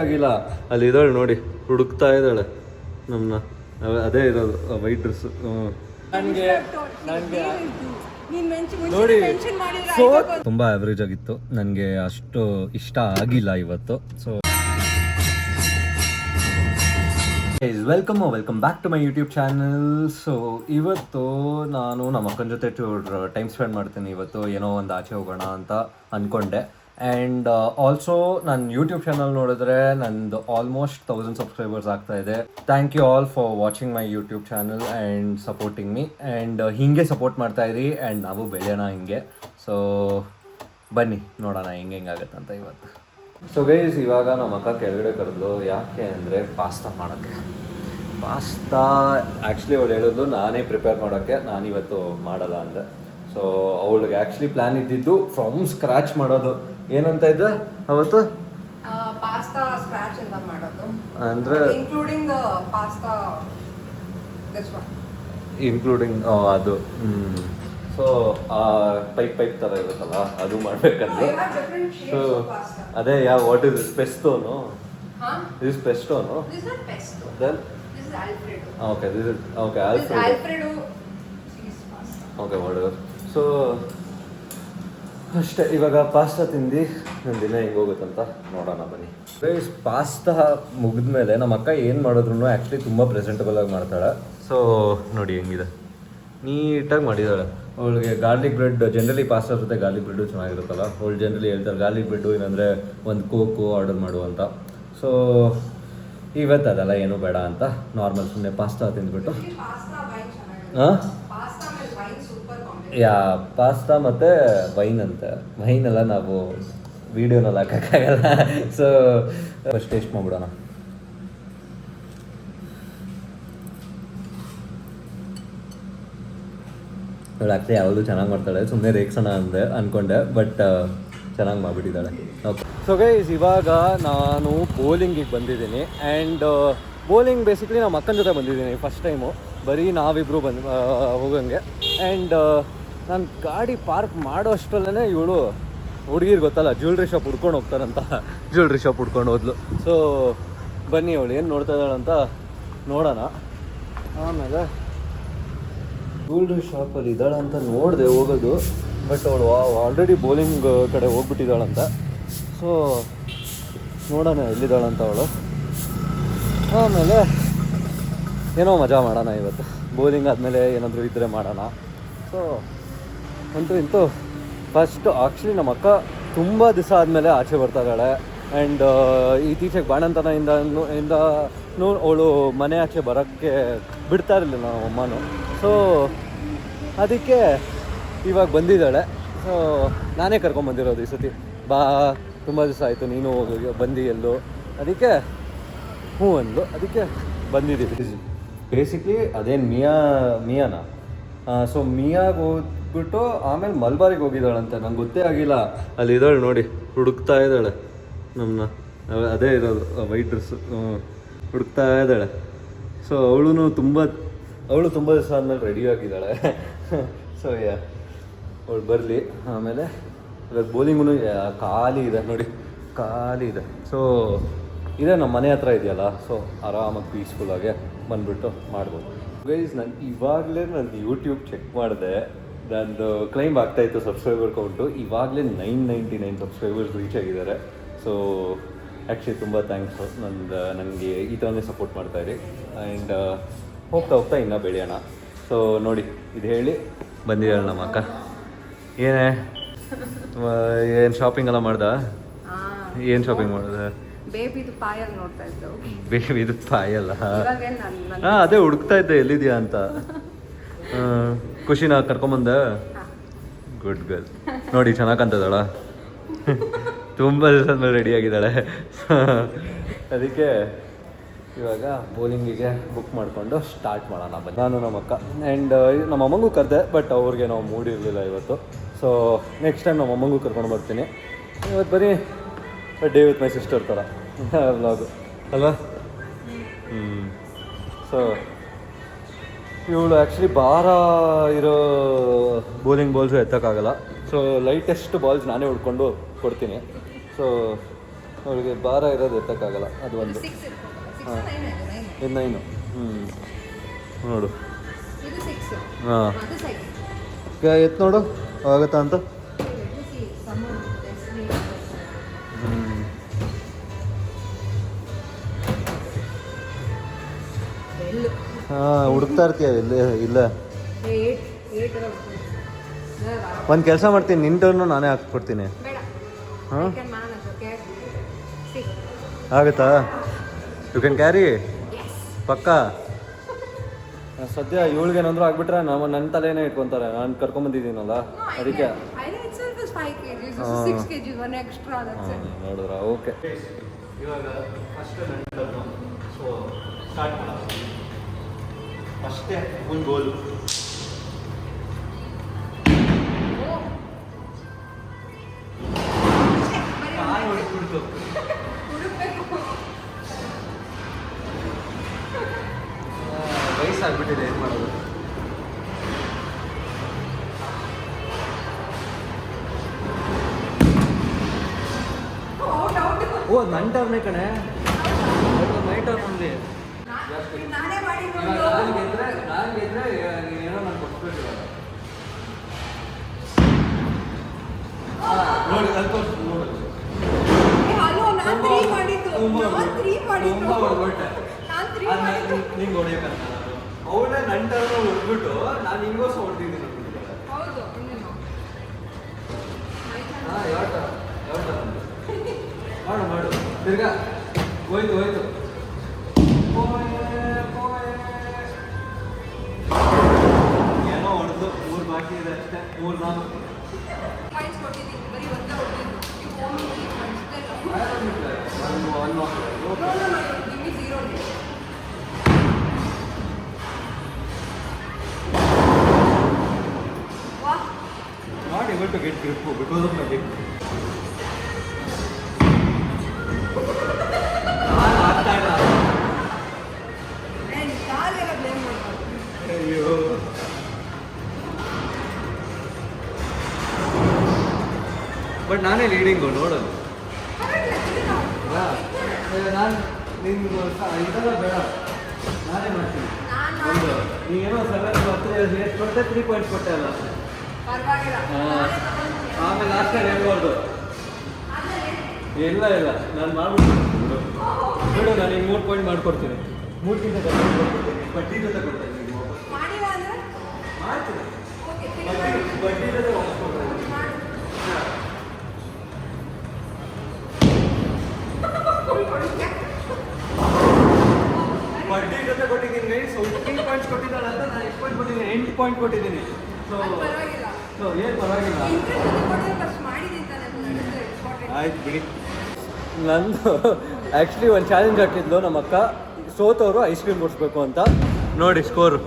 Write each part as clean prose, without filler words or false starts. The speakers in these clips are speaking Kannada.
ಆಗಿಲ್ಲ ಅಲ್ಲಿ ಇದ್ದಾಳೆ ನೋಡಿ, ಹುಡುಕ್ತಾ ಇದ್ದಾಳೆ ನಮ್ಮನ್ನ. ಅದೇ ಇರೋದು ವೈಟ್ ಡ್ರೆಸ್. ನನಗೆ ನೋಡಿ ತುಂಬ ಆವ್ರೇಜ್ ಆಗಿತ್ತು, ನನಗೆ ಅಷ್ಟು ಇಷ್ಟ ಆಗಿಲ್ಲ ಇವತ್ತು. So welcome back to my YouTube channel. So ಇವತ್ತು ನಾನು ನಮ್ಮ ಅಕ್ಕನ ಜೊತೆ ಟೈಮ್ ಸ್ಪೆಂಡ್ ಮಾಡ್ತೀನಿ. ಇವತ್ತು ಏನೋ ಒಂದು ಆಚೆ ಹೋಗೋಣ ಅಂತ ಅಂದ್ಕೊಂಡೆ. ಆ್ಯಂಡ್ ಆಲ್ಸೋ ನನ್ನ ಯೂಟ್ಯೂಬ್ ಚಾನಲ್ ನೋಡಿದ್ರೆ ನಂದು ಆಲ್ಮೋಸ್ಟ್ 1000 ಸಬ್ಸ್ಕ್ರೈಬರ್ಸ್ ಆಗ್ತಾ ಇದೆ. Thank you all for watching my YouTube channel and supporting me. And ಹೀಗೆ ಸಪೋರ್ಟ್ ಮಾಡ್ತಾ ಇರಿ ಆ್ಯಂಡ್ ನಾವು ಬೆಳೆಯೋಣ ಹಿಂಗೆ. ಸೊ ಬನ್ನಿ ನೋಡೋಣ ಹೆಂಗಾಗತ್ತೆ ಅಂತ ಇವತ್ತು. ಸೊ ಗೈಸ್, ಇವಾಗ ನಮ್ಮ ಅಕ್ಕ ಕೆಳಗಡೆ ಕರೆದ್ಲು. ಯಾಕೆ ಅಂದರೆ ಪಾಸ್ತಾ ಮಾಡೋಕ್ಕೆ. ಪಾಸ್ತಾ ಆ್ಯಕ್ಚುಲಿ ಅವಳು ಹೇಳಿದ್ಲು ನಾನೇ ಪ್ರಿಪೇರ್ ಮಾಡೋಕ್ಕೆ, ನಾನಿವತ್ತು ಮಾಡಲ್ಲ ಅಂದೆ. ಸೊ ಅವಳಿಗೆ ಆ್ಯಕ್ಚುಲಿ ಪ್ಲ್ಯಾನ್ ಇದ್ದಿದ್ದು ಫ್ರಮ್ ಸ್ಕ್ರ್ಯಾಚ್ ಮಾಡೋದು. ಏನಂತ ಇದ್ದ ಅವತ್ತು? ಪಾಸ್ತಾ ಸ್ಕ್ರ್ಯಾಚ್ ಇಂದ ಮಾಡೋದು, ಅಂದರೆ ಇನ್ಕ್ಲೂಡಿಂಗ್ ಪಾಸ್ತಾ ಇನ್ಕ್ಲೂಡಿಂಗ್ ಅದು. ಸೊ ಆ ಪೈಪ್ ಥರ ಇರುತ್ತಲ್ಲ ಅದು ಮಾಡಬೇಕಂದ್ರೆ. ಸೊ ಅದೇ ವಾಟ್ ಇಸ್ ಪೆಸ್ತೋನು? ದಿಸ್ ಪೆಸ್ಟೋನು? Then okay, this is okay Alfredo. Okay what. So ಅಷ್ಟೇ, ಇವಾಗ ಪಾಸ್ತಾ ತಿಂದು ನನ್ನ ದಿನ ಹೆಂಗೆ ಹೋಗುತ್ತಂತ ನೋಡೋಣ ಬನ್ನಿ. ಗೈಸ್, ಪಾಸ್ತಾ ಮುಗಿದ್ಮೇಲೆ ನಮ್ಮ ಅಕ್ಕ ಏನು ಮಾಡಿದ್ರು ಆ್ಯಕ್ಚುಲಿ ತುಂಬ ಪ್ರೆಸೆಂಟಬಲ್ ಆಗಿ ಮಾಡ್ತಾಳೆ. ಸೊ ನೋಡಿ ಹೆಂಗಿದೆ, ನೀಟಾಗಿ ಮಾಡಿದ್ದಾಳೆ. ಅವಳಿಗೆ ಗಾರ್ಲಿಕ್ ಬ್ರೆಡ್, ಜನರಲಿ ಪಾಸ್ತಾ ಜೊತೆ ಗಾರ್ಲಿಕ್ ಬ್ರೆಡ್ಡು ಚೆನ್ನಾಗಿರುತ್ತಲ್ಲ, ಅವಳು ಜನರಲಿ ಹೇಳ್ತಾರೆ ಗಾರ್ಲಿಕ್ ಬ್ರೆಡ್ಡು ಏನಂದರೆ ಒಂದು ಕೋಕು ಆರ್ಡರ್ ಮಾಡು ಅಂತ. ಸೊ ಇವತ್ತು ಅದೆಲ್ಲ ಏನೂ ಬೇಡ ಅಂತ ನಾರ್ಮಲ್ ಸುಮ್ಮನೆ ಪಾಸ್ತಾ ತಿಂದ್ಬಿಟ್ಟು. ಹಾಂ, ಪಾಸ್ತಾ ಮತ್ತು ವೈನ್ ಅಂತ. ವೈನೆಲ್ಲ ನಾವು ವೀಡಿಯೋನಲ್ಲಿ ಹಾಕೋಕ್ಕಾಗಲ್ಲ. ಸೊ ಫಸ್ಟ್ ಟೇಸ್ಟ್ ಮಾಡಿಬಿಡೋಣ. ಅವಳು ಆ್ಯಕ್ಚುಲಿ ಯಾವಾಗಲೂ ಚೆನ್ನಾಗಿ ಮಾಡ್ತಾಳೆ, ಸುಮ್ಮನೆ ರೇಕ್ಸೋಣ ಅಂದ್ಕೊಂಡೆ, ಬಟ್ ಚೆನ್ನಾಗಿ ಮಾಡಿಬಿಟ್ಟಿದ್ದಾಳೆ. ಓಕೆ. ಸೊ ಗೈಸ್, ಇವಾಗ ನಾನು ಬೌಲಿಂಗಿಗೆ ಬಂದಿದ್ದೀನಿ. ಆ್ಯಂಡ್ ಬೌಲಿಂಗ್ ಬೇಸಿಕ್ಲಿ ನಮ್ಮ ಅಕ್ಕನ ಜೊತೆ ಬಂದಿದ್ದೀನಿ ಫಸ್ಟ್ ಟೈಮು. ಬರೀ ನಾವಿಬ್ಬರು ಹೋಗಂಗೆ. ಆ್ಯಂಡ್ ನಾನು ಗಾಡಿ ಪಾರ್ಕ್ ಮಾಡೋ ಅಷ್ಟರಲ್ಲೇ ಇವಳು ಹುಡುಗಿರು ಗೊತ್ತಲ್ಲ, ಜ್ಯುವೆಲ್ರಿ ಶಾಪ್ ಹುಡ್ಕೊಂಡು ಹೋಗ್ತಾರಂತ, ಜ್ಯುವೆಲ್ರಿ ಶಾಪ್ ಹುಡ್ಕೊಂಡು ಹೋದ್ಲು. ಸೊ ಬನ್ನಿ ಅವಳು ಏನು ನೋಡ್ತಾ ಇದ್ದಾಳಂತ ನೋಡೋಣ. ಆಮೇಲೆ ಜ್ಯುವೆಲ್ರಿ ಶಾಪಲ್ಲಿ ಇದ್ದಾಳಂತ ನೋಡಿದೆ ಹೋಗೋದು, ಬಟ್ ಅವಳು ಆಲ್ರೆಡಿ ಬೌಲಿಂಗ್ ಕಡೆ ಹೋಗ್ಬಿಟ್ಟಿದ್ದಾಳಂತ. ಸೊ ನೋಡೋಣ ಎಲ್ಲಿದ್ದಾಳಂತ ಅವಳು. ಆಮೇಲೆ ಏನೋ ಮಜಾ ಮಾಡೋಣ ಇವತ್ತು. ಬೌಲಿಂಗ್ ಆದಮೇಲೆ ಏನಾದರೂ ಇದ್ದರೆ ಮಾಡೋಣ. ಸೊ ಇಂತೂ ಫಸ್ಟು ಆ್ಯಕ್ಚುಲಿ ನಮ್ಮ ಅಕ್ಕ ತುಂಬ ದಿವಸ ಆದಮೇಲೆ ಆಚೆ ಬರ್ತಾ ಇದ್ದಾಳೆ. ಆ್ಯಂಡ್ ಇತ್ತೀಚೆಗೆ ಬಾಣಂತನದಿಂದನೂ ಅವಳು ಮನೆ ಆಚೆ ಬರೋಕ್ಕೆ ಬಿಡ್ತಾ ಇರಲಿಲ್ಲ ನಮ್ಮ ಅಮ್ಮನೂ. ಸೊ ಅದಕ್ಕೆ ಇವಾಗ ಬಂದಿದ್ದಾಳೆ. ಸೊ ನಾನೇ ಕರ್ಕೊಂಬಂದಿರೋದು ಈ ಸತಿ. ಬಾ, ತುಂಬ ದಿವಸ ಆಯಿತು ನೀನು ಬಂದು ಎಲ್ಲೋ, ಅದಕ್ಕೆ ಹ್ಞೂ ಅಂದು, ಅದಕ್ಕೆ ಬಂದಿದ್ದೀವಿ. ಬೇಸಿಕ್ಲಿ ಅದೇನು ಮಿಯಾನ. ಸೊ ಮಿಯಾಗೆ ಹೋಗ್ಬಿಟ್ಟು ಆಮೇಲೆ ಮಲ್ಬಾರಿಗೆ ಹೋಗಿದ್ದಾಳಂತೆ. ನಂಗೆ ಗೊತ್ತೇ ಆಗಿಲ್ಲ. ಅಲ್ಲಿ ಇದ್ದಾಳೆ ನೋಡಿ, ಹುಡುಕ್ತಾ ಇದ್ದಾಳೆ ನಮ್ಮನ್ನ. ಅದೇ ಇರೋದು ವೈಟ್ ಡ್ರೆಸ್ಸು, ಹುಡುಕ್ತಾ ಇದ್ದಾಳೆ. ಸೊ ಅವಳು ತುಂಬ ದಿವಸ ಆದಮೇಲೆ ರೆಡಿ ಆಗಿದ್ದಾಳೆ. ಸೊ ಅವಳು ಬರಲಿ. ಆಮೇಲೆ ಇವಾಗ ಬೌಲಿಂಗೂ ಖಾಲಿ ಇದೆ ನೋಡಿ, ಖಾಲಿ ಇದೆ. ಸೊ ಇದೇ ನಮ್ಮ ಮನೆ ಹತ್ರ ಇದೆಯಲ್ಲ, ಸೊ ಆರಾಮಾಗಿ ಪೀಸ್ಫುಲ್ಲಾಗೆ ಬಂದುಬಿಟ್ಟು ಮಾಡ್ಬೋದು. ಗೈಸ್, ನಾನು ಇವಾಗಲೇ ನನ್ನ ಯೂಟ್ಯೂಬ್ ಚೆಕ್ ಮಾಡಿದೆ, ನಂದು ಕ್ಲೈಮ್ ಆಗ್ತಾಯಿತ್ತು ಸಬ್ಸ್ಕ್ರೈಬರ್ ಕೌಂಟು. ಇವಾಗಲೇ 999 ಸಬ್ಸ್ಕ್ರೈಬರ್ಸ್ ರೀಚ್ ಆಗಿದ್ದಾರೆ. ಸೊ ಆ್ಯಕ್ಚುಲಿ ತುಂಬ ಥ್ಯಾಂಕ್ಸು. ನನಗೆ ಈ ಥರನೇ ಸಪೋರ್ಟ್ ಮಾಡ್ತಾಯಿರಿ. ಆ್ಯಂಡ್ ಹೋಗ್ತಾ ಇನ್ನೂ ಬೆಳೆಯೋಣ. ಸೊ ನೋಡಿ, ಇದು ಹೇಳಿ ಬಂದಿದ್ದಾಳೆ ನಮ್ಮ ಅಕ್ಕ. ಏನು ಶಾಪಿಂಗ್ ಎಲ್ಲ ಮಾಡ್ದ? ಏನು ಶಾಪಿಂಗ್ ಮಾಡಿದೆ? ಬೇಬಿದು ಪಾಯಲ್ ನೋಡ್ತಾ ಇದ್ದವು. ಬೇಬಿದು ಪಾಯಲ್ಲ? ಹಾಂ, ಅದೇ ಹುಡುಕ್ತಾ ಇದ್ದೆ ಎಲ್ಲಿದೆಯಾ ಅಂತ. ಖುಷಿನ ಕರ್ಕೊಂಬಂದೆ. Good girl. ನೋಡಿ ಚೆನ್ನಾಗಿ ಕಾಣ್ತದಳ, ತುಂಬ ದಿವಸದ ಮೇಲೆ ರೆಡಿ ಆಗಿದ್ದಾಳೆ. ಅದಕ್ಕೆ ಇವಾಗ ಬೌಲಿಂಗಿಗೆ ಬುಕ್ ಮಾಡಿಕೊಂಡು ಸ್ಟಾರ್ಟ್ ಮಾಡೋಣ ಬನ್ನಿ. ನಾನು ನಮ್ಮ ಅಕ್ಕ ಆ್ಯಂಡ್ ನಮ್ಮ ಅಮ್ಮಂಗೂ ಕರೆದೆ, ಬಟ್ ಅವ್ರಿಗೆ ನಾವು ಮೂಡಿರಲಿಲ್ಲ ಇವತ್ತು. ಸೊ ನೆಕ್ಸ್ಟ್ ಟೈಮ್ ನಮ್ಮ ಅಮ್ಮಂಗೂ ಕರ್ಕೊಂಡು ಬರ್ತೀನಿ. ಇವತ್ತು ಬರೀ ಡೇ ವಿತ್ ಮೈ ಸಿಸ್ಟರ್ ಥರ ವ್ಲಾಗು ಅಲ್ವಾ? ಸೊ ಇವಳು ಆ್ಯಕ್ಚುಲಿ ಭಾರ ಇರೋ ಬೌಲಿಂಗ್ ಬಾಲ್ಸು ಎತ್ತಕ್ಕಾಗಲ್ಲ. ಸೊ ಲೈಟೆಸ್ಟ್ ಬಾಲ್ಸ್ ನಾನೇ ಹುಡ್ಕೊಂಡು ಕೊಡ್ತೀನಿ. ಸೊ ಅವಳಿಗೆ ಭಾರ ಇರೋದು ಎತ್ತಕ್ಕಾಗಲ್ಲ ಅದು ಒಂದು. 6 ಇರ್ಬೋದು 6 9 ಇದು 9. ನೋಡು. ಇದು 6 ಹಾಂ ಅದು ಸೈಡ್ ಎತ್ತು ನೋಡು ಆಗುತ್ತಾ ಅಂತ. ಹಾಂ ಹುಡುಕ್ತಾ ಇರ್ತೀಯ ಇಲ್ಲ ಒಂದು ಕೆಲಸ ಮಾಡ್ತೀನಿ, ನಿನ್ನ ಟರ್ನು ನಾನೇ ಹಾಕ್ಕೊಡ್ತೀನಿ. ಹಾಂ ಆಗುತ್ತಾ? ಯು ಕ್ಯಾನ್ ಕ್ಯಾರಿ ಪಕ್ಕಾ. ಸದ್ಯ ಇವಳಿಗೇನಾದ್ರು ಆಗ್ಬಿಟ್ರೆ ನನ್ನ ತಲೆನೇ ಇಟ್ಕೊತಾರೆ, ನಾನು ಕರ್ಕೊಂಬಂದಿದ್ದೀನಲ್ಲ ಅದಕ್ಕೆ. ನೋಡಿದ್ರ ಓಕೆ. ಇವಾಗ ಫಸ್ಟ್ ಸೊ ಸ್ಟಾರ್ಟ್ ಮಾಡೋಣ. ಫಸ್ಟೇ ಒಂದು ಗೋಲು. ವಯಸ್ಸಾಗ್ಬಿಟ್ಟಿದೆ, ಏನು ಮಾಡೋದು? ಓ ನನ್ನ ಟರ್ನೇ ಕಣೆ, ಮೈ ಟರ್ನ್ ಓನ್ಲಿ. ನಾನು ಗೆದ್ರೆ ನೀನೇನೋ ನಾನು ಕೊಟ್ಬಿಟ್ಟು ನೋಡಿ ಅಲ್ಲಿ ನೋಡಿ ನಿಂಗೆ ಹೊಡಿಯಕ್ಕಂತ ಅವಳೇ ನನ್ನ ಟರ್ನ ಹೊಡ್ಬಿಟ್ಟು ನಾನು ಹಿಂಗೋಸ ಹೊಡ್ತಿದ್ದೀನಿ. ಹಾಂ ಯಾವ ಮಾಡು ತಿರ್ಗಾ ಹೋಯ್ತು ಏನೋ ಹೊಡೆದು 3 ಬಾಕಿ ಇದೆ ಅಷ್ಟೇ, 3-4 not able to get grip because of my leg. ಅಯ್ಯೋ ಬಟ್ ನಾನೇ ಲೀಡಿಂಗು ನೋಡೋದು. ನಾನು ನಿಮ್ಗೆ ಇದೆಲ್ಲ ಬೇಡ, ನಾನೇ ಮಾಡ್ತೀನಿ. ಒಂದು ನೀನೇನೋ 7 ಎಷ್ಟು ಕೊಟ್ಟೆ, 3 ಪಾಯಿಂಟ್ಸ್ ಕೊಟ್ಟೆ ಅಲ್ಲ. ಆಮೇಲೆ ಲಾಸ್ಟ್ ಟೈಮ್ ಹೇಳ್ಬಾರ್ದು. ಇಲ್ಲ ನಾನು ಮಾಡ್ಬಿಡ್ತೀನಿ ಬಿಡು, ನಾನು ಈಗ 3 ಪಾಯಿಂಟ್ ಮಾಡ್ಕೊಡ್ತೀನಿ. 3ಕ್ಕಿಂತ ಬಡ್ಡಿ ಜೊತೆ ಕೊಡ್ತೀನಿ. ಮಾಡ್ತೀನಿ ಬಡ್ಡಿ ಜೊತೆ ವಾಪಸ್ ಬಡ್ಡಿ ಜೊತೆ ಕೊಟ್ಟಿದ್ದೀನಿ. ಸೊ 15 ಪಾಯಿಂಟ್ಸ್ ಕೊಟ್ಟಿದ್ದಾಳೆ ಅಂತ ನಾನು ಎಷ್ಟು ಪಾಯಿಂಟ್ ಕೊಟ್ಟಿದ್ದೀನಿ? 8 ಪಾಯಿಂಟ್ ಕೊಟ್ಟಿದ್ದೀನಿ. ಸೊ ಏನು ಪರವಾಗಿಲ್ಲ, ಆಯ್ತು ಬಿಡಿ. ನಂದು ಆ್ಯಕ್ಚುಲಿ ಒಂದು ಚಾಲೆಂಜ್ ಹಾಕಿದ್ಲು ನಮ್ಮ ಅಕ್ಕ, ಸೋತವರು ಐಸ್ ಕ್ರೀಮ್ ಕೊಡಿಸ್ಬೇಕು ಅಂತ. ನೋಡಿ ಸ್ಕೋರು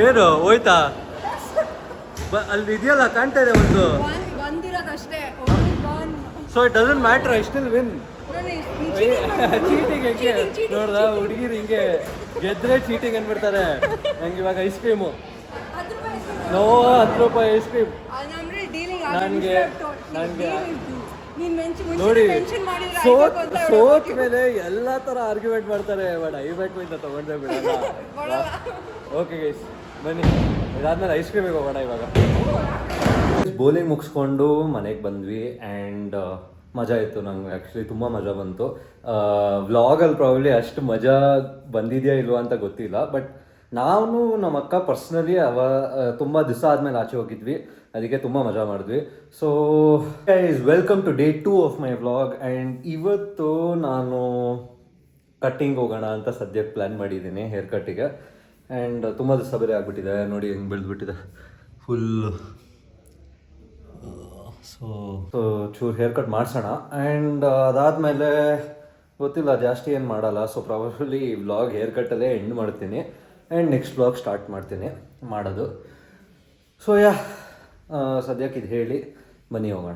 ಏನು ಹೋಯ್ತಾ? ಅಲ್ಲಿ ಇದೆಯಲ್ಲ ಕಾಣ್ತಾ ಇದೆ ಒಂದು. So it doesn't matter, I still win. Cheating ಹೆಂಗೆ ನೋಡ್ದ ಹುಡುಗಿರು ಹಿಂಗೆ ಗೆದ್ರೆ ಚೀಟಿಂಗ್ ಅಂದ್ಬಿಡ್ತಾರೆ. ನಂಗೆ ಇವಾಗ ಐಸ್ ಕ್ರೀಮು ನೋ 10 ರೂಪಾಯಿ ಐಸ್ ಕ್ರೀಮ್ ನನಗೆ ನೋಡಿ. ಸೋತ್ ಮೇಲೆ ಎಲ್ಲ ಥರ ಆರ್ಗ್ಯುಮೆಂಟ್ ಮಾಡ್ತಾರೆ, ಬಟ್ ಐಬೇಕು ಇಂದ ತೊಗೊಂಡೇ ಬಿಡಲ್ಲ. ಓಕೆ ಗೈಸ್ ಬನ್ನಿ, ಇದಾದ್ಮೇಲೆ ಐಸ್ ಕ್ರೀಮಿಗೆ ಹೋಗೋಣ. ಇವಾಗ ಬೌಲಿಂಗ್ ಮುಗಿಸ್ಕೊಂಡು ಮನೆಗೆ ಬಂದ್ವಿ ಆ್ಯಂಡ್ ಮಜಾ ಇತ್ತು. ನಂಗೆ ಆ್ಯಕ್ಚುಲಿ ತುಂಬ ಮಜಾ ಬಂತು. ವ್ಲಾಗಲ್ಲಿ ಪ್ರಾಬ್ಲಿ ಅಷ್ಟು ಮಜಾ ಬಂದಿದೆಯಾ ಇಲ್ವಾ ಅಂತ ಗೊತ್ತಿಲ್ಲ, ಬಟ್ ನಾನು ನಮ್ಮ ಅಕ್ಕ ಪರ್ಸ್ನಲಿ ತುಂಬ ದಿವಸ ಆದಮೇಲೆ ಆಚೆ ಹೋಗಿದ್ವಿ, ಅದಕ್ಕೆ ತುಂಬ ಮಜಾ ಮಾಡಿದ್ವಿ. So guys welcome to day 2 of my vlog. And ಇವತ್ತು ನಾನು ಕಟ್ಟಿಂಗ್ ಹೋಗೋಣ ಅಂತ ಸದ್ಯಕ್ಕೆ ಪ್ಲ್ಯಾನ್ ಮಾಡಿದ್ದೀನಿ, ಹೇರ್ ಕಟ್ಟಿಗೆ. ಆ್ಯಂಡ್ ತುಂಬ ದಿವಸ ಬೇರೆ ಆಗಿಬಿಟ್ಟಿದೆ, ನೋಡಿ ಹೆಂಗೆ ಬೆಳೆದ್ಬಿಟ್ಟಿದೆ ಫುಲ್. ಸೊ ಚೂರು ಹೇರ್ ಕಟ್ ಮಾಡಿಸೋಣ. ಆ್ಯಂಡ್ ಅದಾದಮೇಲೆ ಗೊತ್ತಿಲ್ಲ, ಜಾಸ್ತಿ ಏನು ಮಾಡಲ್ಲ. ಸೊ ಪ್ರಾಬಬ್ಲಿ ವ್ಲಾಗ್ ಹೇರ್ ಕಟ್ಟಲ್ಲೇ ಎಂಡ್ ಮಾಡ್ತೀನಿ ಆ್ಯಂಡ್ ನೆಕ್ಸ್ಟ್ ವ್ಲಾಗ್ ಸ್ಟಾರ್ಟ್ ಮಾಡ್ತೀನಿ ಮಾಡೋದು. ಸೊ ಸದ್ಯಕ್ಕೆ ಇದು ಹೇಳಿ ಬನ್ನಿ ಹೋಗೋಣ.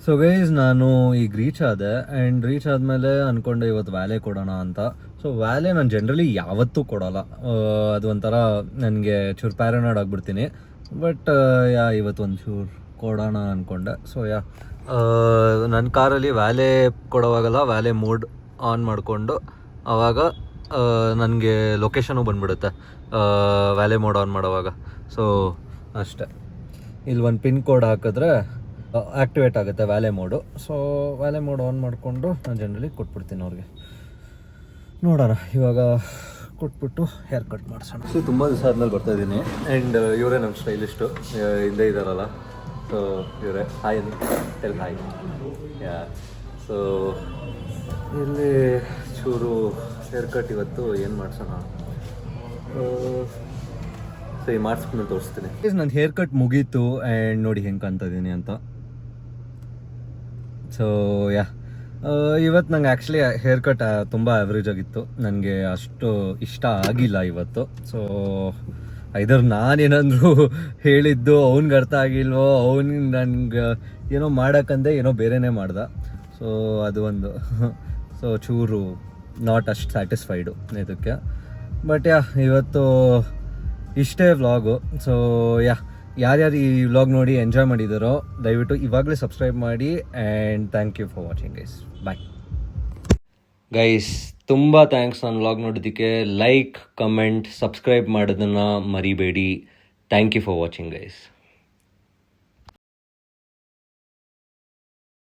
ಸೊ ಗೈಸ್ ನಾನು ಈಗ ರೀಚ್ ಆದೆ ಆ್ಯಂಡ್ ರೀಚ್ ಆದಮೇಲೆ ಅಂದ್ಕೊಂಡೆ ಇವತ್ತು ವ್ಯಾಲೆ ಕೊಡೋಣ ಅಂತ. ಸೊ ವ್ಯಾಲೆ ನಾನು ಜನರಲಿ ಯಾವತ್ತೂ ಕೊಡೋಲ್ಲ, ಅದು ಒಂಥರ ನನಗೆ ಚೂರು ಪ್ಯಾರನಾಯ್ಡ್ ಆಗಿಬಿಡ್ತೀನಿ. ಬಟ್ ಇವತ್ತು ಒಂದು ಚೂರು ಕೊಡೋಣ ಅಂದ್ಕೊಂಡೆ. ಸೊ ನನ್ನ ಕಾರಲ್ಲಿ ವ್ಯಾಲೆ ಕೊಡೋವಾಗಲ್ಲ ವ್ಯಾಲೆ ಮೋಡ್ ಆನ್ ಮಾಡಿಕೊಂಡು ಆವಾಗ ನನಗೆ ಲೊಕೇಶನು ಬಂದ್ಬಿಡುತ್ತೆ ವ್ಯಾಲೆ ಮೋಡ್ ಆನ್ ಮಾಡೋವಾಗ. ಸೊ ಅಷ್ಟೇ, ಇಲ್ಲಿ ಒಂದು ಪಿನ್ ಕೋಡ್ ಹಾಕಿದ್ರೆ ಆ್ಯಕ್ಟಿವೇಟ್ ಆಗುತ್ತೆ ವ್ಯಾಲೆ ಮೋಡು. ಸೊ ವ್ಯಾಲೆ ಮೋಡ್ ಆನ್ ಮಾಡಿಕೊಂಡು ನಾನು ಜನರಲಿ ಕೊಟ್ಬಿಡ್ತೀನಿ ಅವ್ರಿಗೆ. ನೋಡೋಣ ಇವಾಗ ಕೊಟ್ಬಿಟ್ಟು ಹೇರ್ ಕಟ್ ಮಾಡಿಸೋಣ. ಸೊ ತುಂಬ ದಿವಸ ಆದಮೇಲೆ ಬರ್ತಾಯಿದ್ದೀನಿ ಆ್ಯಂಡ್ ಇವರೇ ನಮ್ಮ ಸ್ಟೈಲಿಸ್ಟು ಹಿಂದೆ ಇದ್ದಾರಲ್ಲ. ಸೊ ಇವರೇ hi tell hi. Yeah so ಇಲ್ಲಿ ಚೂರು ಹೇರ್ ಕಟ್ ಇವತ್ತು ಏನು ಮಾಡಿಸೋಣ, ಸೊ ಈ ಮಾಡಿಸ್ಕೊಂಡು ತೋರಿಸ್ತೀನಿ. ನನ್ನ ಹೇರ್ ಕಟ್ ಮುಗೀತು ಆ್ಯಂಡ್ ನೋಡಿ ಹೆಂಗೆ ಕಾಣ್ತಾಯಿದ್ದೀನಿ ಅಂತ. ಸೊ ಯಾ ಇವತ್ತು ನಂಗೆ ಆ್ಯಕ್ಚುಲಿ ಹೇರ್ ಕಟ್ ತುಂಬ ಆ್ಯಾವ್ರೇಜ್ ಆಗಿತ್ತು, ನನಗೆ ಅಷ್ಟು ಇಷ್ಟ ಆಗಿಲ್ಲ ಇವತ್ತು. ಸೊ ಐದರ್ ನಾನೇನಾದರೂ ಹೇಳಿದ್ದು ಅವ್ನಿಗೆ ಅರ್ಥ ಆಗಿಲ್ವೋ, ಅವ್ನಿಗೆ ನನಗೆ ಏನೋ ಮಾಡೋಕ್ಕಂದೆ ಏನೋ ಬೇರೆಯೇ ಮಾಡ್ದೆ. ಸೊ ಅದು ಒಂದು ಸೊ ಚೂರು ನಾಟ್ ಅಷ್ಟು ಸ್ಯಾಟಿಸ್ಫೈಡು ಇದಕ್ಕೆ. ಬಟ್ ಯಾ ಇವತ್ತು ಇಷ್ಟೇ ವ್ಲಾಗು. ಸೊ ಯಾರ್ಯಾರು ಈ ವ್ಲಾಗ್ ನೋಡಿ ಎಂಜಾಯ್ ಮಾಡಿದಾರೋ ದಯವಿಟ್ಟು ಇವಾಗಲೇ ಸಬ್ಸ್ಕ್ರೈಬ್ ಮಾಡಿ and thank you for watching guys. Bye guys, ತುಂಬ ಥ್ಯಾಂಕ್ಸ್ ನನ್ನ ವ್ಲಾಗ್ ನೋಡೋದಕ್ಕೆ. ಲೈಕ್, ಕಮೆಂಟ್, ಸಬ್ಸ್ಕ್ರೈಬ್ ಮಾಡೋದನ್ನು ಮರಿಬೇಡಿ. Thank you for watching guys.